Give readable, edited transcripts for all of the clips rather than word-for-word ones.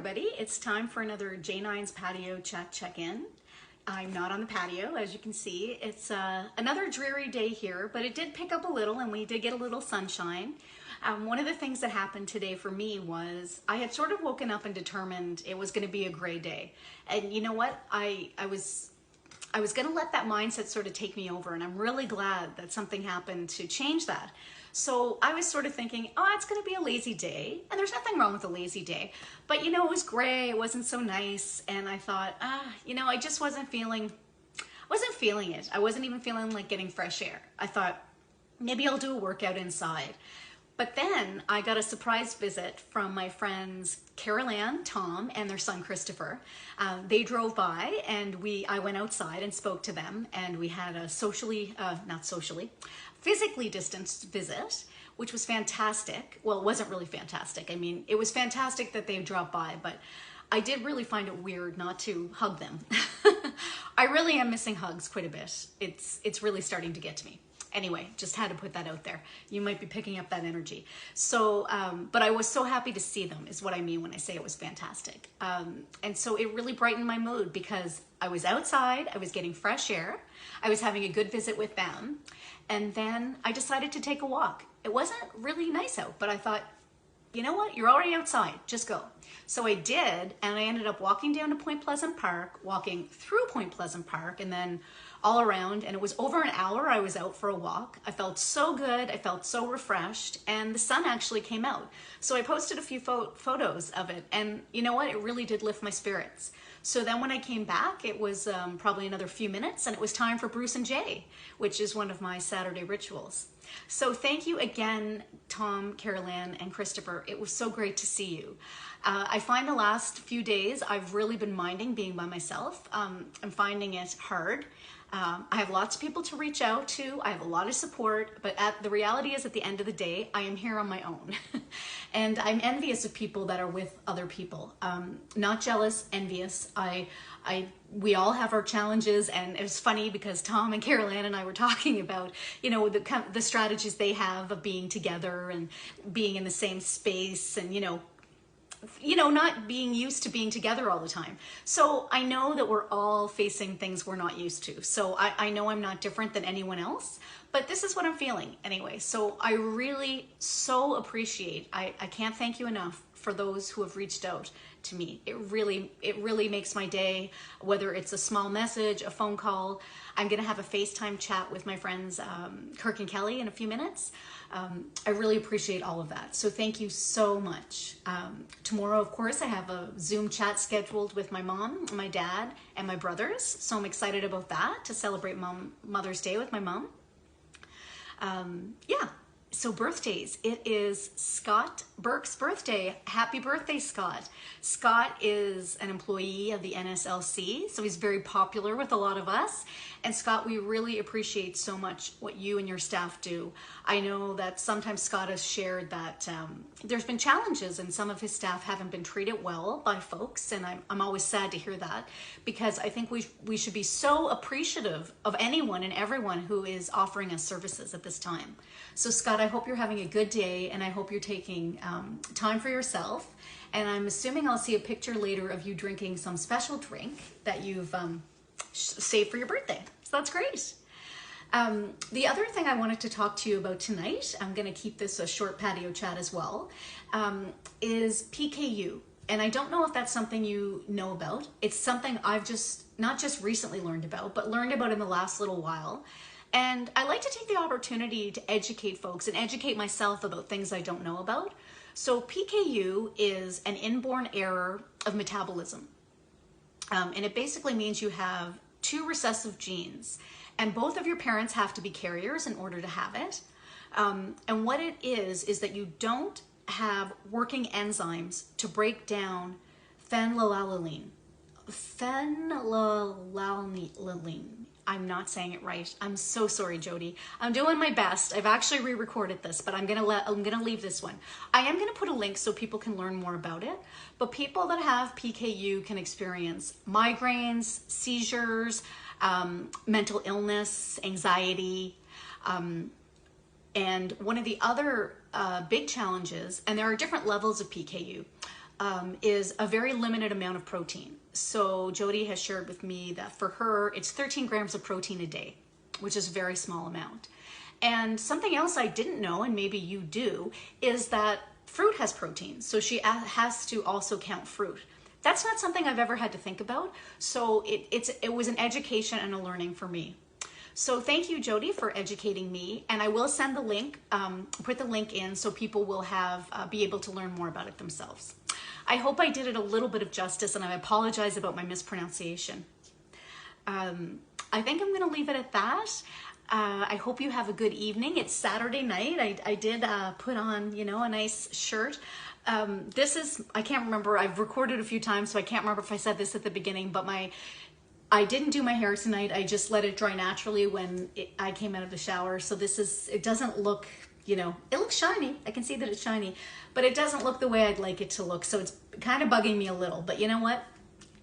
everybody, it's time for another J9's Patio Chat check-in. I'm not on the patio, as you can see. It's another dreary day here, but it did pick up a little and we did get a little sunshine. One of the things that happened today for me was I had sort of woken up and determined it was going to be a gray day. And you know what? I was going to let that mindset sort of take me over, and I'm really glad that something happened to change that. So I was sort of thinking, oh, it's going to be a lazy day, and there's nothing wrong with a lazy day. But you know, it was gray, it wasn't so nice, and I thought, you know, I just wasn't feeling it. I wasn't even feeling like getting fresh air. I thought, maybe I'll do a workout inside. But then I got a surprise visit from my friends Carol Ann, Tom, and their son Christopher. They drove by and I went outside and spoke to them, and we had a physically distanced visit, which was fantastic. Well, it wasn't really fantastic. I mean, it was fantastic that they dropped by, but I did really find it weird not to hug them. I really am missing hugs quite a bit. It's really starting to get to me. Anyway, just had to put that out there. You might be picking up that energy. So, but I was so happy to see them is what I mean when I say it was fantastic. And so it really brightened my mood because I was outside, I was getting fresh air, I was having a good visit with them, and then I decided to take a walk. It wasn't really nice out, but I thought, you know what, you're already outside, just go. So I did, and I ended up walking down to Point Pleasant Park, walking through Point Pleasant Park, and then all around, and it was over an hour I was out for a walk. I felt so good, I felt so refreshed, and the sun actually came out. So I posted a few photos of it, and you know what, it really did lift my spirits. So then when I came back, it was probably another few minutes, and it was time for Bruce and Jay, which is one of my Saturday rituals. So thank you again, Tom, Carol Ann, and Christopher. It was so great to see you. I find the last few days I've really been minding being by myself. I'm finding it hard. I have lots of people to reach out to. I have a lot of support, but the reality is at the end of the day, I am here on my own. And I'm envious of people that are with other people. Not jealous, envious. We all have our challenges, and it was funny because Tom and Carol Ann and I were talking about, you know, the strategies they have of being together and being in the same space, and, you know, not being used to being together all the time. So I know that we're all facing things we're not used to. So I know I'm not different than anyone else, but this is what I'm feeling anyway. So I really so appreciate, I can't thank you enough for those who have reached out to me. It really makes my day, whether it's a small message, a phone call. I'm gonna have a FaceTime chat with my friends Kirk and Kelly in a few minutes. I really appreciate all of that. So thank you so much. Tomorrow, of course, I have a Zoom chat scheduled with my mom, my dad, and my brothers. So I'm excited about that, to celebrate Mother's Day with my mom. Yeah. So birthdays, it is Scott Burke's birthday. Happy birthday, Scott. Scott is an employee of the NSLC, so he's very popular with a lot of us. And Scott, we really appreciate so much what you and your staff do. I know that sometimes Scott has shared that there's been challenges and some of his staff haven't been treated well by folks, and I'm always sad to hear that, because I think we should be so appreciative of anyone and everyone who is offering us services at this time. So Scott, I hope you're having a good day, and I hope you're taking time for yourself. And I'm assuming I'll see a picture later of you drinking some special drink that you've saved for your birthday. So that's great. The other thing I wanted to talk to you about tonight, I'm going to keep this a short patio chat as well, is PKU. And I don't know if that's something you know about. It's something I've not just recently learned about, but learned about in the last little while. And I like to take the opportunity to educate folks and educate myself about things I don't know about. So PKU is an inborn error of metabolism. And it basically means you have two recessive genes, and both of your parents have to be carriers in order to have it. And what it is that you don't have working enzymes to break down phenylalanine. Phenylalanine. I'm not saying it right. I'm so sorry, Jody. I'm doing my best. I've actually re-recorded this, but I'm gonna leave this one. I am gonna put a link so people can learn more about it. But people that have PKU can experience migraines, seizures, mental illness, anxiety, and one of the other big challenges, and there are different levels of PKU. is a very limited amount of protein. So Jody has shared with me that for her, it's 13 grams of protein a day, which is a very small amount. And something else I didn't know, and maybe you do, is that fruit has protein. So she has to also count fruit. That's not something I've ever had to think about. So it was an education and a learning for me. So thank you, Jody, for educating me. And I will send the link, put the link in so people will be able to learn more about it themselves. I hope I did it a little bit of justice, and I apologize about my mispronunciation. I think I'm going to leave it at that. I hope you have a good evening. It's Saturday night. I did put on, a nice shirt. This is, I can't remember, I've recorded a few times, so I can't remember if I said this at the beginning, but I didn't do my hair tonight. I just let it dry naturally when I came out of the shower. So it doesn't look, it looks shiny. I can see that it's shiny, but it doesn't look the way I'd like it to look. So it's kind of bugging me a little, but you know what?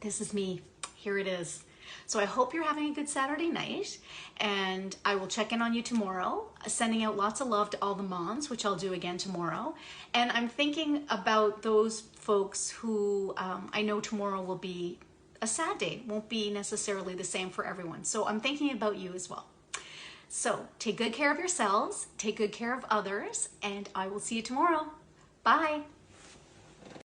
This is me. Here it is. So I hope you're having a good Saturday night, and I will check in on you tomorrow, sending out lots of love to all the moms, which I'll do again tomorrow. And I'm thinking about those folks who I know tomorrow will be a sad day, won't be necessarily the same for everyone. So I'm thinking about you as well. So take good care of yourselves, take good care of others, and I will see you tomorrow. Bye.